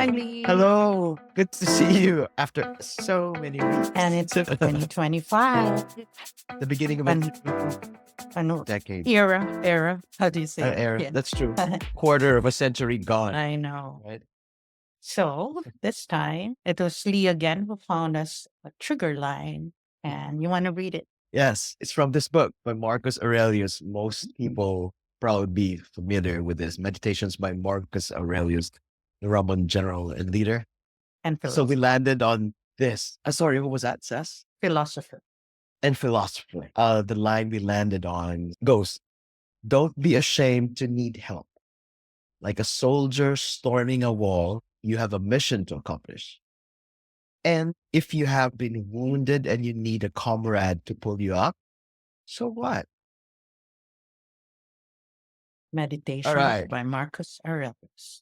Hi, Lee. Hello. Good to see you after so many weeks. And it's 2025. The beginning of a An, ano, decade. era. How do you say it? Era. Yeah. That's true. Quarter of a century gone. I know. Right? So this time, it was Lee again who found us a trigger line. And you want to read it? Yes. It's from this book by Marcus Aurelius. Most people probably be familiar with this. Meditations by Marcus Aurelius, the Roman general and leader. And So we philosopher. landed on this. Sorry, what was that, Sess? Philosopher. And philosopher. The line we landed on goes, don't be ashamed to need help. Like a soldier storming a wall, you have a mission to accomplish. And if you have been wounded and you need a comrade to pull you up, so what? Meditations All right. by Marcus Aurelius.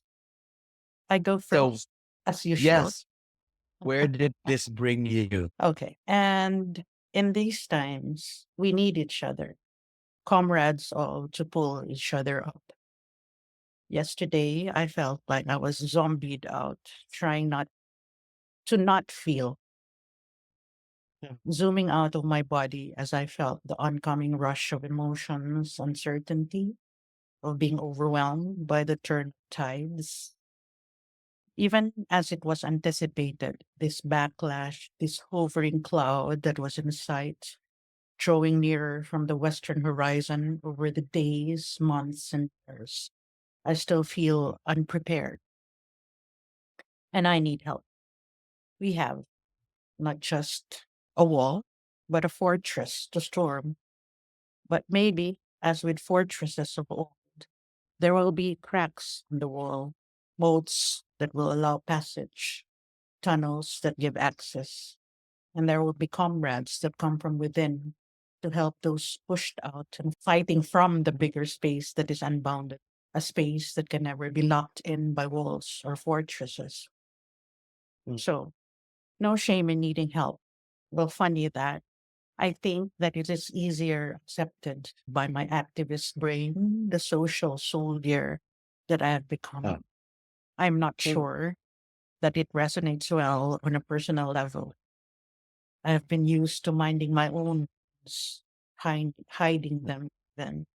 I go So, first, as usual. yes, where did this bring you? Okay. And in these times, we need each other, comrades all to pull each other up. Yesterday, I felt like I was zombied out, trying not feel, Yeah. zooming out of my body as I felt the oncoming rush of emotions, uncertainty, of being overwhelmed by the turn tides. Even as it was anticipated, this backlash, this hovering cloud that was in sight, drawing nearer from the western horizon over the days, months, and years, I still feel unprepared and I need help. We have not just a wall, but a fortress to storm. But maybe, as with fortresses of old, there will be cracks in the wall, moats that will allow passage, tunnels that give access, and there will be comrades that come from within to help those pushed out and fighting from the bigger space that is unbounded, a space that can never be locked in by walls or fortresses. Mm. So, no shame in needing help. Well, funny that I think that it is easier accepted by my activist brain, the social soldier that I have Uh, become. I'm not mm, sure that it resonates well on a personal level. I have been used to minding my own wounds, hiding them then.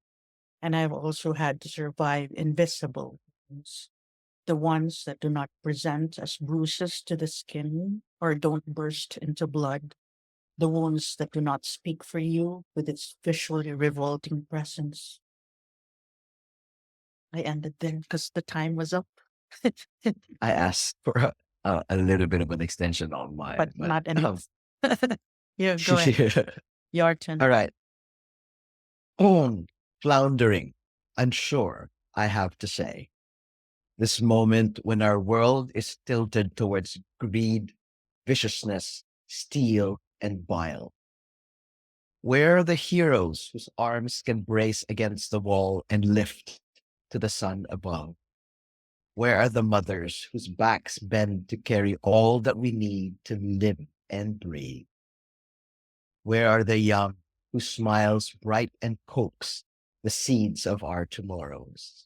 And I've also had to survive invisible wounds, the ones that do not present as bruises to the skin or don't burst into blood, the wounds that do not speak for you with its visually revolting presence. I ended there because the time was up. I asked for a little bit of an extension on But mine, but not enough. Yeah, go ahead. Your turn. all right. Floundering, unsure, I have to say. This moment when our world is tilted towards greed, viciousness, steel, and bile. Where are the heroes whose arms can brace against the wall and lift to the sun above? Where are the mothers whose backs bend to carry all that we need to live and breathe? Where are the young whose smiles bright and coax the seeds of our tomorrows?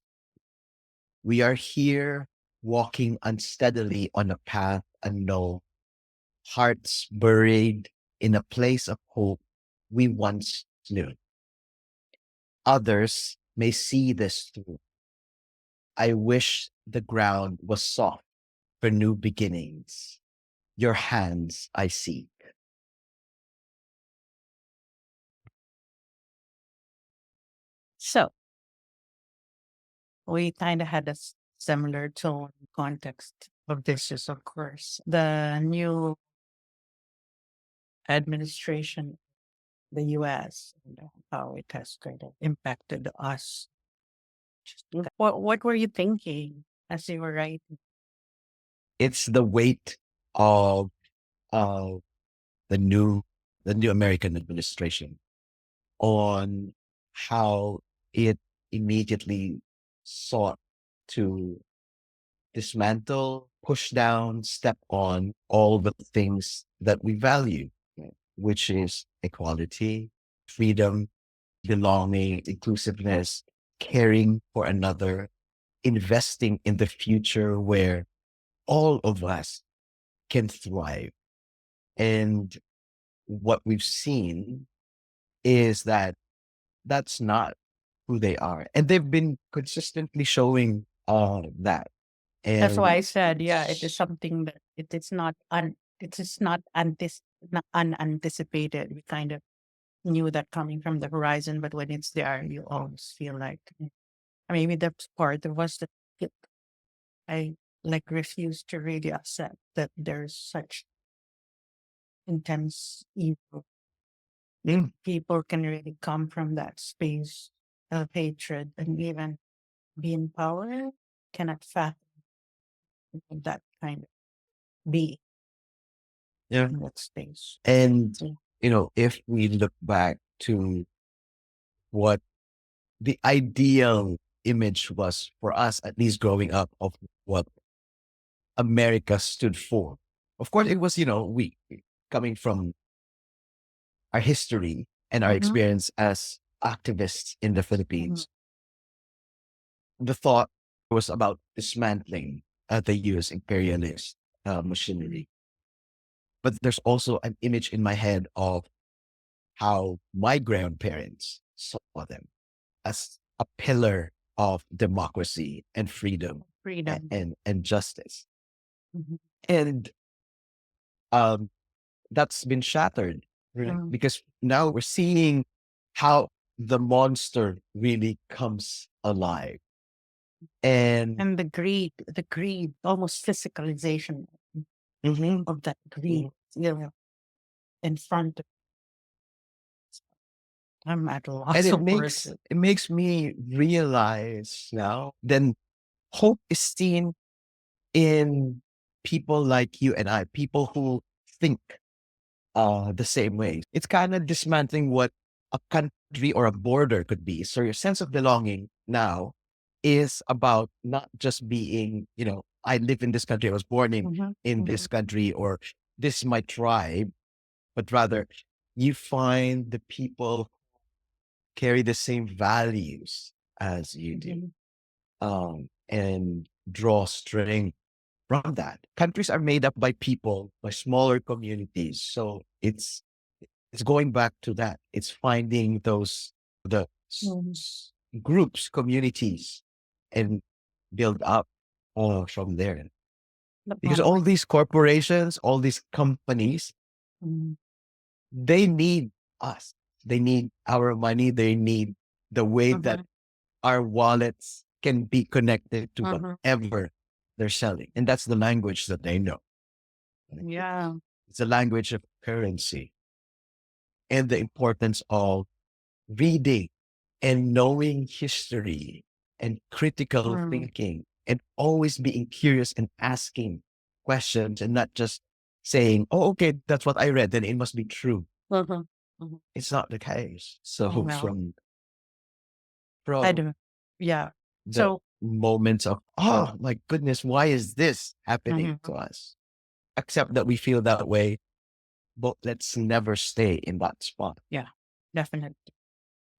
We are here walking unsteadily on a path unknown, hearts buried in a place of hope we once knew. Others may see this through. I wish the ground was soft for new beginnings. Your hands I seek. So we kind of had a similar tone context of this is, of course, the new administration, the US, and how it has kind of impacted us. What were you thinking as you were writing? It's the weight of uh, the new American administration on how it immediately sought to dismantle, push down, step on all the things that we value, right, which is equality, freedom, belonging, inclusiveness, caring for another, investing in the future where all of us can thrive. And what we've seen is that that's not who they are. And they've been consistently showing that. That's why I And said, yeah, it is something that it is not unanticipated. We kind of knew that coming from the horizon, but when it's there, you always feel like maybe that's part of us that get- I like refuse to really accept that there's such intense evil. mm, People can really come from that space of hatred and even be in power cannot fathom that kind of be yeah. in that space. And, So, if we look back to what the ideal image was for us, at least growing up, of what America stood for. Of course, it was, we coming from our history and our mhm, experience as activists in the mhm, Philippines. The thought was about dismantling the US imperialist machinery. But there's also an image in my head of how my grandparents saw them as a pillar of democracy and freedom freedom. and justice. Mhm, And um, that's been shattered, right? mhm. Because now we're seeing how the monster really comes alive. And And the greed, almost physicalization mhm, of that greed, mhm. in front of I'm at a And loss it of makes words. it makes me realize now then hope is seen in people like you and I, people who think the same way. It's kind of dismantling what a country or a border could be. So your sense of belonging now is about not just being, I live in this country, I was born Mhm, in this mhm, country, or this is my tribe, but rather you find the people carry the same values as you do, mhm, and draw strength from that. Countries are made up by people, by smaller communities. So it's going back to that. It's finding the mhm. groups, communities, and build up from there. The Because all power. these corporations, all these companies, Mhm, they need us. They need our money. They need the way that mhm, our wallets can be connected to mhm. whatever they're selling. And that's the language that they know. Right? Yeah. It's a language of currency and the importance of reading and knowing history and critical Mm, thinking and always being curious and asking questions and not just saying, oh, okay, that's what I read, then it must be true. mhm, mhm. It's not the case. So Well, I from do. Yeah. the So, moments of, oh my goodness, why is this happening mhm, to us? Accept that we feel that way, but let's never stay in that spot. yeah, definitely.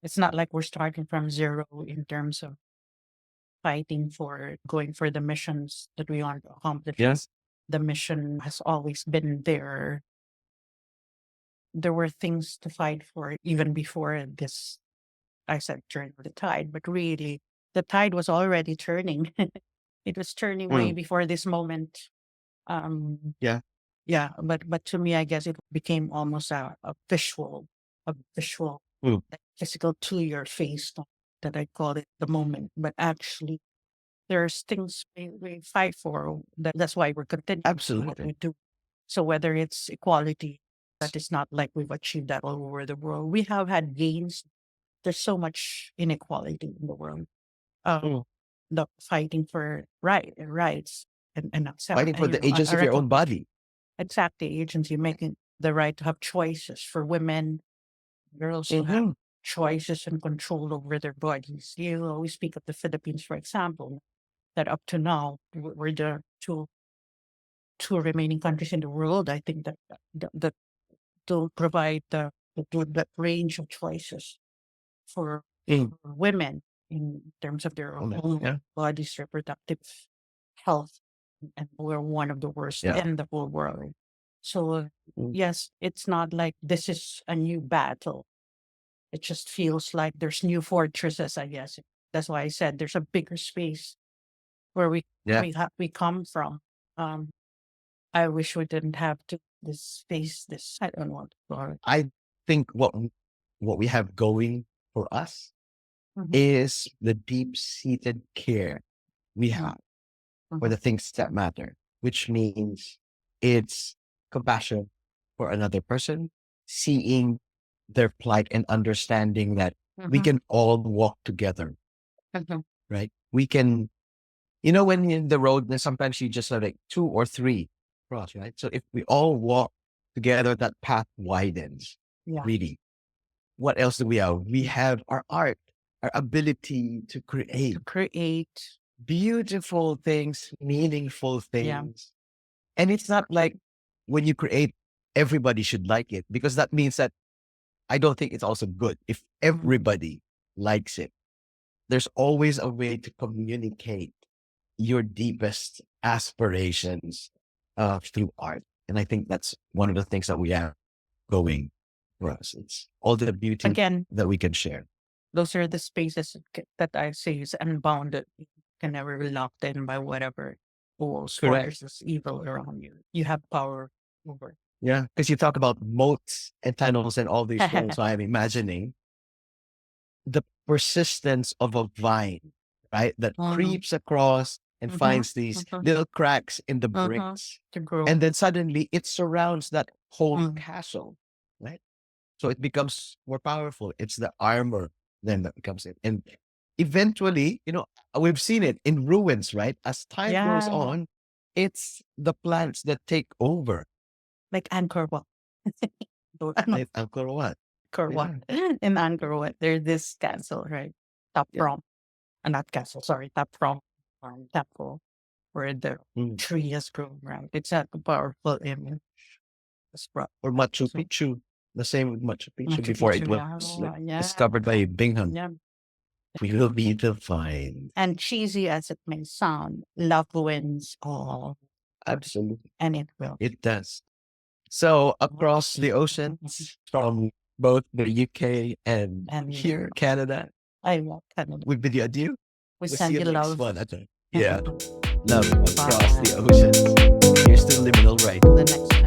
It's not like we're starting from zero in terms of fighting for going for the missions that we want to accomplish. Yes. The mission has always been there. There were things to fight for even before this, I said, turn of the tide, but really, the tide was already turning. It was turning way Mm, before this moment. Um, yeah. yeah, but to me, I guess it became almost a visual, Mm, like physical to your face that I call it the moment. But actually, there's things we fight for. That's why we're continuing to do what absolutely. we do. So whether it's equality, that is not like we've achieved that all over the world. We have had gains. There's so much inequality in the world. Um, Mm. the fighting for rights and accept, Fighting for the a agents of your own recognition. body. Exactly, agency making the right to have choices for women, girls to have Hmm. choices and control over their bodies. You always speak of the Philippines, for example, that up to now we're the two remaining countries in the world. I think that don't provide that range of choices for Mm. women in terms of their Oh, no. own Yeah. body's reproductive health. and we're one of the worst Yeah. in the whole world. So, Mm. yes, it's not like this is a new battle. It just feels like there's new fortresses, I guess. That's why I said there's a bigger space where Yeah. we come from. Um, I wish we didn't have to this face this. I don't want to call it. I think what we have going for us Mhm, is the deep-seated care we have for mhm, the things that matter, which means it's compassion for another person, seeing their plight and understanding that we mhm, can all walk together, mhm, right? We can, when in the road, then sometimes you just have like two or three cross, right? So if we all walk together, that path widens, yeah, really. What else do we have? We have our art, our ability to to create create. beautiful things, meaningful Yeah, things. And it's not like when you create, everybody should like it, because that means that I don't think it's also good if mhm. everybody likes it. There's always a way to communicate your deepest aspirations through art. And I think that's one of the things that we have going for us. It's all the beauty Again, that we can share. those are the spaces that I say is unbounded. You can never be locked in by whatever walls, Correct. fortresses, evil around you. You have power over. Yeah. Because you talk about moats and tunnels and all these things. So I'm imagining the persistence of a vine, right? That Mhm, creeps across and mhm, finds these mhm, little cracks in the mhm. bricks. To grow. And then suddenly it surrounds that whole Mm. castle, right? So it becomes more powerful. It's the armor then that becomes it. And eventually, we've seen it in ruins, right? As time goes Yeah, on, it's the plants that take over. like Angkor Wat. Ano, Right? Angkor Wat. Angkor Wat. Yeah. In Angkor Wat, there's this castle, right? Top Yeah. from, not castle, sorry, top from temple where the Mm. tree has grown, right? It's a powerful image. It's brought. Or Machu So Picchu. The same with Machu Picchu Machu before Picchu, it yeah, was like yeah, discovered by Bingham. yeah. We will be defined. And cheesy as it may sound, love wins all, Absolutely. and it will. It does. So across the oceans from both the UK and And here, Canada, I love Canada. we bid you adieu. We We'll see send you you next love. one. Yeah. Love across Bye. the oceans. Here's to liminal Till the writing. next